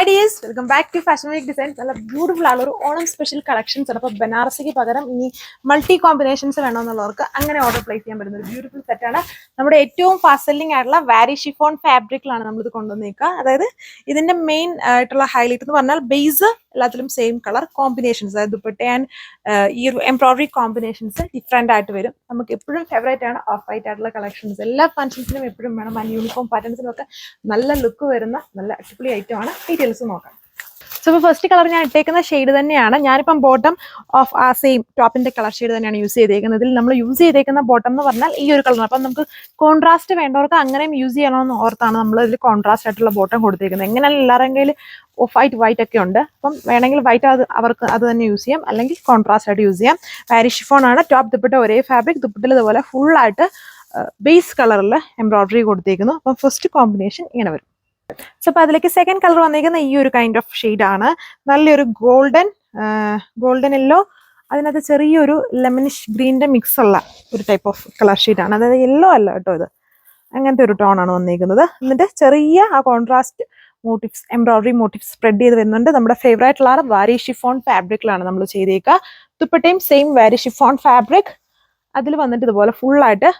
Hi dears, welcome back to Fashion Week Designs. നല്ല beautiful ആണ് ഒരു ഓണം സ്പെഷ്യൽ കളക്ഷൻസ് ആണ്. അപ്പോൾ ബനാറസിക്ക് പകരം ഇനി മൾട്ടി കോമ്പിനേഷൻസ് വേണമെന്നുള്ളവർക്ക് അങ്ങനെ ഓർഡർ പ്ലേസ് ചെയ്യാൻ പറ്റുന്ന ഒരു ബ്യൂട്ടിഫുൾ സെറ്റാണ്. നമ്മുടെ ഏറ്റവും ഫാസ്റ്റ് സെല്ലിംഗ് ആയിട്ടുള്ള വാരി ഷിഫോൺ ഫാബ്രിക്കിലാണ് നമ്മളിത് കൊണ്ടുവന്നേക്കുക. അതായത് ഇതിന്റെ മെയിൻ ആയിട്ടുള്ള ഹൈലൈറ്റ് എന്ന് പറഞ്ഞാൽ ബേസ് എല്ലാത്തിലും സെയിം കളർ കോമ്പിനേഷൻസ്, അതായത് ദുപ്പട്ട ആൻഡ് ഈ ഒരു എംബ്രോയിഡറി കോമ്പിനേഷൻസ് ഡിഫറെന്റ് ആയിട്ട് വരും. നമുക്ക് എപ്പോഴും ഫേവറേറ്റ് ആണ് ഓഫ് വൈറ്റ് ആയിട്ടുള്ള കളക്ഷൻസ്. എല്ലാ ഫംഗ്ഷൻസിനും എപ്പോഴും വേണം. ആൻഡ് യൂണിഫോം പാറ്റേൺസിനും ഒക്കെ നല്ല ലുക്ക് വരുന്ന നല്ല അടിപൊളി ഐറ്റം ആണ്. ഡീറ്റെയിൽസ് നോക്കാം. സോ ഇപ്പോൾ ഫസ്റ്റ് കളർ ഞാൻ ഇട്ടേക്കുന്ന ഷെയ്ഡ് തന്നെയാണ്. ഞാനിപ്പം ബോട്ടം ഓഫ് ആ സെയിം ടോപ്പിന്റെ കളർ ഷെയ്ഡ് തന്നെയാണ് യൂസ് ചെയ്തേക്കുന്നത്. ഇതിൽ നമ്മൾ യൂസ് ചെയ്തേക്കുന്ന ബോട്ടം എന്ന് പറഞ്ഞാൽ ഈ ഒരു കളർ. അപ്പം നമുക്ക് കോൺട്രാസ്റ്റ് വേണ്ടവർക്ക് അങ്ങനെയും യൂസ് ചെയ്യണമെന്ന് ഓർത്താണ് നമ്മൾ ഇതിൽ കോൺട്രാസ്റ്റ് ആയിട്ടുള്ള ബോട്ടം കൊടുത്തേക്കുന്നത്. എങ്ങനെയാലും എല്ലാവരുടെയും കയ്യിൽ ഓഫ് വൈറ്റ് ഒക്കെ ഉണ്ട്. അപ്പം വേണമെങ്കിൽ വൈറ്റ് അവർക്ക് അത് തന്നെ യൂസ് ചെയ്യാം, അല്ലെങ്കിൽ കോൺട്രാസ്റ്റ് ആയിട്ട് യൂസ് ചെയ്യാം. വാരി ഷിഫോൺ ആണ്. ടോപ്പ് ദുപ്പട്ട ഒരേ ഫാബ്രിക്. ദുപ്പട്ടയിൽ ഇതുപോലെ ഫുള്ളായിട്ട് ബേസ് കളറിൽ എംബ്രോയിഡറി കൊടുത്തേക്കുന്നു. അപ്പം ഫസ്റ്റ് കോമ്പിനേഷൻ ഇങ്ങനെ വരും. സോ അപ്പോൾ അതിലേക്ക് സെക്കൻഡ് കളർ വന്നിരിക്കുന്ന ഈ ഒരു കൈൻഡ് ഓഫ് ഷെയ്ഡാണ്. നല്ലൊരു ഗോൾഡൻ യെല്ലോ, അതിനകത്ത് ചെറിയൊരു ലെമണിഷ് ഗ്രീനിന്റെ മിക്സ് ഉള്ള ഒരു ടൈപ്പ് ഓഫ് കളർ ഷെയ്ഡാണ്. അതായത് യെല്ലോ അല്ല കേട്ടോ, ഇത് അങ്ങനത്തെ ഒരു ടോൺ ആണ് വന്നിരിക്കുന്നത്. എന്നിട്ട് ചെറിയ ആ contrast motifs, embroidery motifs spread ചെയ്ത് വരുന്നുണ്ട്. നമ്മുടെ ഫേവറേറ്റ് ഉള്ള വാരി ഷിഫോൺ ഫാബ്രിക്കിലാണ് നമ്മൾ ചെയ്തേക്കുക. ദുപ്പട്ടയും സെയിം വാരി ഷിഫോൺ ഫാബ്രിക്. അതിൽ വന്നിട്ട് ഇതുപോലെ ഫുള്ളായിട്ട്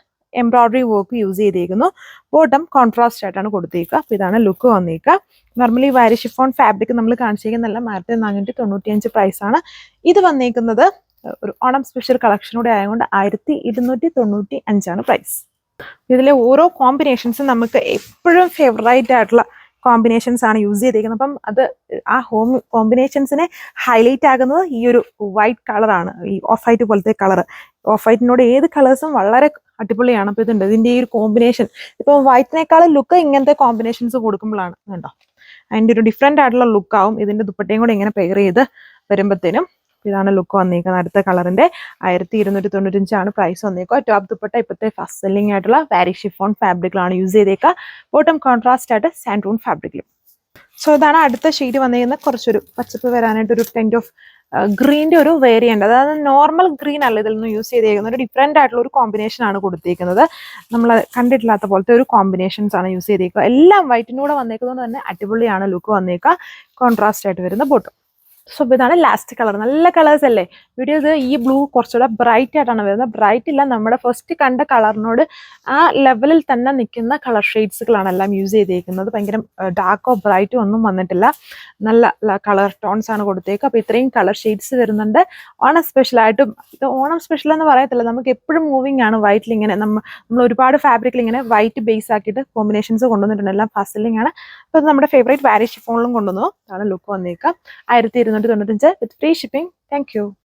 എംബ്രോയിഡറി വർക്ക് യൂസ് ചെയ്തേക്കുന്നു. ബോട്ടം കോൺട്രാസ്റ്റ് ആയിട്ടാണ് കൊടുത്തേക്കുക. അപ്പോൾ ഇതാണ് ലുക്ക് വന്നേക്കുക. നോർമലി വാരി ഷിഫോൺ ഫാബ്രിക് നമ്മൾ കാണിച്ചേക്കുന്നല്ല 1495 പ്രൈസാണ്. ഇത് വന്നേക്കുന്നത് ഒരു ഓണം സ്പെഷ്യൽ കളക്ഷനൂടെ ആയതുകൊണ്ട് 1295 പ്രൈസ്. ഇതിലെ ഓരോ കോമ്പിനേഷൻസും നമുക്ക് എപ്പോഴും ഫേവറേറ്റ് ആയിട്ടുള്ള കോമ്പിനേഷൻസ് ആണ് യൂസ് ചെയ്തേക്കുന്നത്. അപ്പം അത് ആ കോമ്പിനേഷൻസിനെ ഹൈലൈറ്റ് ആകുന്നത് ഈ ഒരു വൈറ്റ് കളറാണ്. ഈ ഓഫ് വൈറ്റ് പോലത്തെ കളർ. ഓഫ് വൈറ്റിനോട് ഏത് കളേഴ്സും വളരെ അടിപൊളിയാണ്. അപ്പോൾ ഇതുണ്ട് ഇതിന്റെ ഈ ഒരു കോമ്പിനേഷൻ. ഇപ്പം വൈറ്റിനേക്കാളും ലുക്ക് ഇങ്ങനത്തെ കോമ്പിനേഷൻസ് കൊടുക്കുമ്പോഴാണ് കണ്ടോ അതിന്റെ ഒരു ഡിഫറെന്റ് ആയിട്ടുള്ള ലുക്കാവും. ഇതിന്റെ ദുപ്പട്ടയും കൂടെ ഇങ്ങനെ പെയർ ചെയ്ത് വരുമ്പോഴത്തേനും ഇതാണ് ലുക്ക് വന്നേക്കുന്നത്. അടുത്ത കളറിന്റെ 1295 പ്രൈസ് വന്നേക്കുക. ടോപ്പ് ദുപ്പട്ട ഇപ്പോഴത്തെ ഫസ്റ്റ് സെല്ലിംഗ് ആയിട്ടുള്ള വാരി ഷിഫോൺ ഫാബ്രിക്കിലാണ് യൂസ് ചെയ്തേക്കുക. ബോട്ടം കോൺട്രാസ്റ്റ് ആയിട്ട് സാൻഡൂൺ ഫാബ്രിക്കിലും. സോ ഇതാണ് അടുത്ത ഷെയ്ഡ് വന്നിരിക്കുന്നത്. കുറച്ചൊരു പച്ചപ്പ് വരാനായിട്ട് ഒരു കൈൻഡ് ഓഫ് ഗ്രീൻ്റെ ഒരു വേരിയന്റ്. അതായത് നോർമൽ ഗ്രീൻ അല്ല ഇതിൽ നിന്ന് യൂസ് ചെയ്തേക്കുന്നത്. ഒരു ഡിഫറെന്റ് ആയിട്ടുള്ള ഒരു കോമ്പിനേഷൻ ആണ് കൊടുത്തേക്കുന്നത്. നമ്മൾ കണ്ടിട്ടില്ലാത്ത പോലത്തെ ഒരു കോമ്പിനേഷൻസ് ആണ് യൂസ് ചെയ്തേക്കുക. എല്ലാം വൈറ്റിനൂടെ വന്നേക്കുന്നതുകൊണ്ട് തന്നെ അടിപൊളിയാണ് ലുക്ക് വന്നേക്കുക. കോൺട്രാസ്റ്റ് ആയിട്ട് വരുന്ന ബോട്ടം. സോ ഇതാണ് ലാസ്റ്റ് കളർ. നല്ല കളേഴ്സ് അല്ലേ വീഡിയോസ്. ഈ ബ്ലൂ കുറച്ചുകൂടെ ബ്രൈറ്റ് ആയിട്ടാണ് വരുന്നത്. ബ്രൈറ്റ് ഇല്ല, നമ്മുടെ ഫസ്റ്റ് കണ്ട കളറിനോട് ആ ലെവലിൽ തന്നെ നിൽക്കുന്ന കളർ ഷെയ്ഡ്സുകളാണ് എല്ലാം യൂസ് ചെയ്തേക്കുന്നത്. ഭയങ്കര ഡാർക്കോ ബ്രൈറ്റോ ഒന്നും വന്നിട്ടില്ല. നല്ല കളർ ടോൺസ് ആണ് കൊടുത്തേക്കുക. അപ്പോൾ ഇത്രയും കളർ ഷെയ്ഡ്സ് വരുന്നുണ്ട്. ഓണം സ്പെഷ്യലായിട്ടും ഇത് ഓണം സ്പെഷ്യൽ എന്ന് പറയത്തില്ല, നമുക്ക് എപ്പോഴും മൂവിങ് ആണ് വൈറ്റിൽ. ഇങ്ങനെ നമ്മൾ ഒരുപാട് ഫാബ്രിക്കിൽ ഇങ്ങനെ വൈറ്റ് ബേസ് ആക്കിയിട്ട് കോമ്പിനേഷൻസ് കൊണ്ടുവന്നിട്ടുണ്ട്. എല്ലാം ഫാസ്റ്റ് സെല്ലിംഗ് ആണ്. അപ്പോൾ നമ്മുടെ ഫേവറേറ്റ് വാരി ഷിഫോണിലും കൊണ്ടുവന്നു. അതാണ് look വന്നേക്കുക. 1295 with free shipping. Thank you.